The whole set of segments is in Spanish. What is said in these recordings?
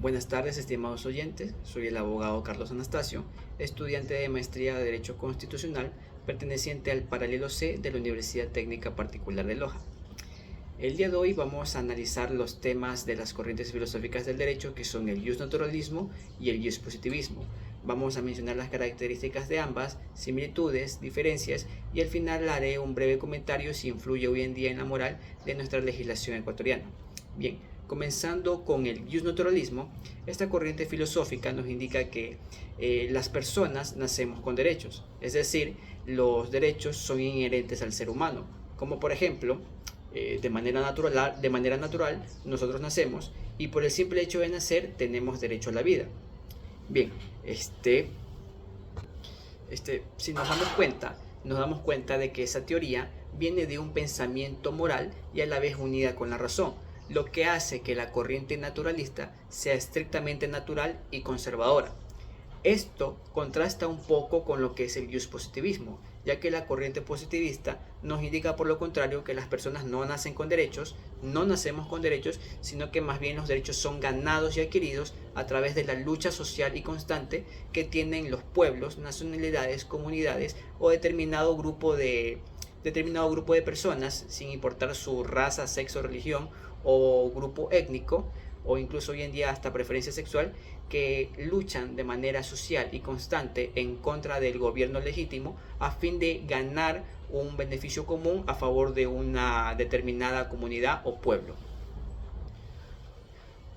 Buenas tardes, estimados oyentes. Soy el abogado Carlos Anastasio, estudiante de maestría de Derecho Constitucional, perteneciente al paralelo C de la Universidad Técnica Particular de Loja. El día de hoy vamos a analizar los temas de las corrientes filosóficas del derecho, que son el justnaturalismo y el justpositivismo. Vamos a mencionar las características de ambas, similitudes, diferencias, y al final haré un breve comentario si influye hoy en día en la moral de nuestra legislación ecuatoriana. Bien, comenzando con el justnaturalismo, esta corriente filosófica nos indica que las personas nacemos con derechos, es decir, los derechos son inherentes al ser humano, como por ejemplo, de manera natural nosotros nacemos y por el simple hecho de nacer tenemos derecho a la vida. Bien, si nos damos cuenta de que esa teoría viene de un pensamiento moral y a la vez unida con la razón, lo que hace que la corriente naturalista sea estrictamente natural y conservadora. Esto contrasta un poco con lo que es el justpositivismo, ya que la corriente positivista nos indica por lo contrario que las personas no nacen con derechos, no nacemos con derechos, sino que más bien los derechos son ganados y adquiridos a través de la lucha social y constante que tienen los pueblos, nacionalidades, comunidades o determinado grupo de personas, sin importar su raza, sexo, religión o grupo étnico, o incluso hoy en día hasta preferencia sexual, que luchan de manera social y constante en contra del gobierno legítimo a fin de ganar un beneficio común a favor de una determinada comunidad o pueblo.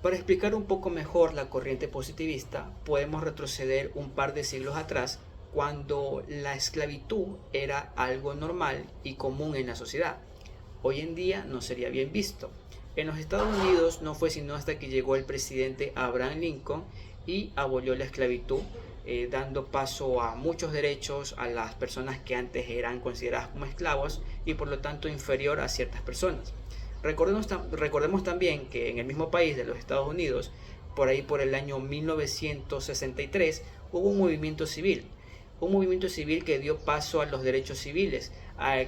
Para explicar un poco mejor la corriente positivista, podemos retroceder un par de siglos atrás, cuando la esclavitud era algo normal y común en la sociedad. Hoy en día no sería bien visto. En los Estados Unidos no fue sino hasta que llegó el presidente Abraham Lincoln y abolió la esclavitud, dando paso a muchos derechos a las personas que antes eran consideradas como esclavos y por lo tanto inferior a ciertas personas. Recordemos también que en el mismo país de los Estados Unidos, por ahí por el año 1963, hubo un movimiento civil que dio paso a los derechos civiles,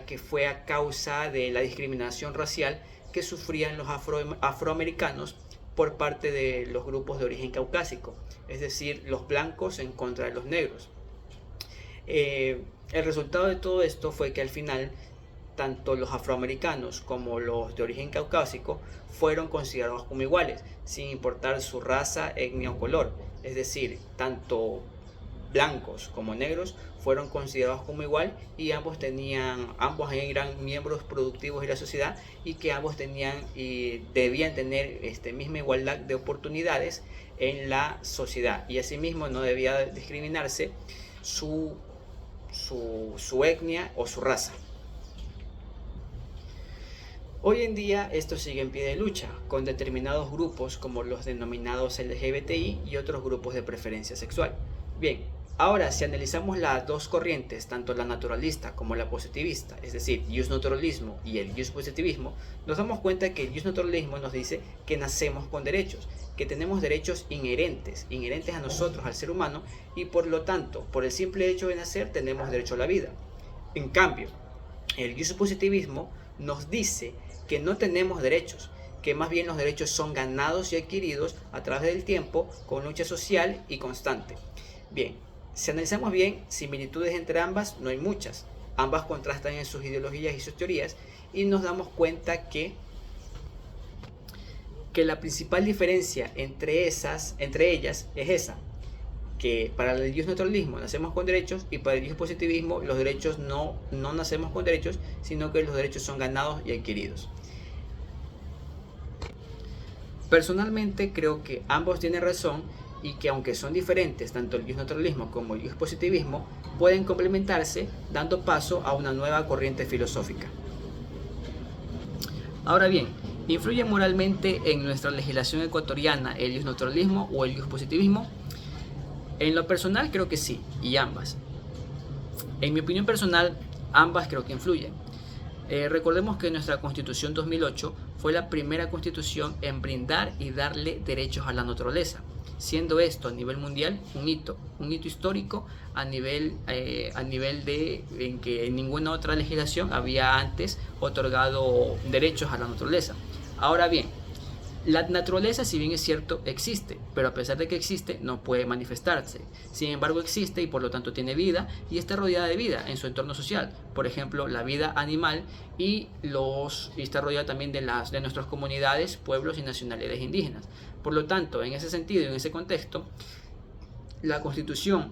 que fue a causa de la discriminación racial que sufrían los afroamericanos por parte de los grupos de origen caucásico, es decir, los blancos en contra de los negros. El resultado de todo esto fue que al final tanto los afroamericanos como los de origen caucásico fueron considerados como iguales, sin importar su raza, etnia o color, es decir, tanto blancos como negros fueron considerados como igual y ambos eran miembros productivos de la sociedad y que ambos tenían y debían tener misma igualdad de oportunidades en la sociedad, y asimismo no debía discriminarse su etnia o su raza. Hoy en día esto sigue en pie de lucha, con determinados grupos como los denominados LGBTI y otros grupos de preferencia sexual. Bien, ahora si analizamos las dos corrientes, tanto la naturalista como la positivista, es decir, justnaturalismo y el justpositivismo, nos damos cuenta que el justnaturalismo nos dice que nacemos con derechos, que tenemos derechos inherentes a nosotros, al ser humano, y por lo tanto, por el simple hecho de nacer, tenemos derecho a la vida. En cambio, el justpositivismo nos dice que no tenemos derechos, que más bien los derechos son ganados y adquiridos a través del tiempo con lucha social y constante. Bien, si analizamos bien, similitudes entre ambas no hay muchas. Ambas contrastan en sus ideologías y sus teorías y nos damos cuenta que la principal diferencia entre ellas es esa, que para el justnaturalismo nacemos con derechos y para el justpositivismo los derechos no nacemos con derechos, sino que los derechos son ganados y adquiridos. Personalmente creo que ambos tienen razón y que aunque son diferentes, tanto el justnaturalismo como el justpositivismo pueden complementarse, dando paso a una nueva corriente filosófica. Ahora bien, ¿influye moralmente en nuestra legislación ecuatoriana el justnaturalismo o el justpositivismo? En lo personal creo que sí, y ambas. En mi opinión personal, ambas creo que influyen. Recordemos que nuestra Constitución 2008 fue la primera constitución en brindar y darle derechos a la naturaleza, siendo esto a nivel mundial un hito histórico a nivel en que ninguna otra legislación había antes otorgado derechos a la naturaleza. Ahora bien, La naturaleza, si bien es cierto, existe, pero a pesar de que existe, no puede manifestarse. Sin embargo, existe y por lo tanto tiene vida y está rodeada de vida en su entorno social. Por ejemplo, la vida animal y está rodeada también de nuestras comunidades, pueblos y nacionalidades indígenas. Por lo tanto, en ese sentido y en ese contexto, la Constitución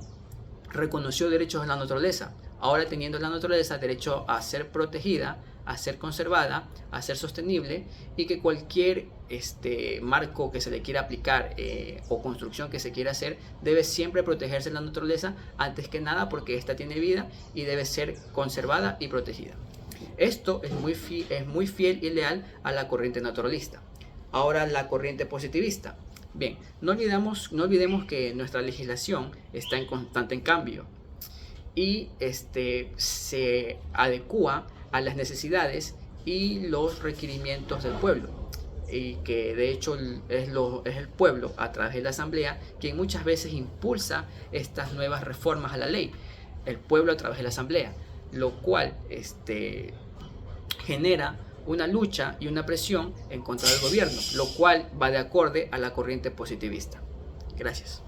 reconoció derechos a la naturaleza. Ahora, teniendo la naturaleza derecho a ser protegida, a ser conservada, a ser sostenible, y que cualquier marco que se le quiera aplicar o construcción que se quiera hacer debe siempre protegerse la naturaleza antes que nada, porque ésta tiene vida y debe ser conservada y protegida. Esto es muy fiel y leal a la corriente naturalista. Ahora, la corriente positivista. Bien, no olvidemos que nuestra legislación está en constante cambio y se adecúa a las necesidades y los requerimientos del pueblo, y que de hecho es el pueblo a través de la asamblea quien muchas veces impulsa estas nuevas reformas a la ley, el pueblo a través de la asamblea, lo cual genera una lucha y una presión en contra del gobierno, lo cual va de acorde a la corriente positivista. Gracias.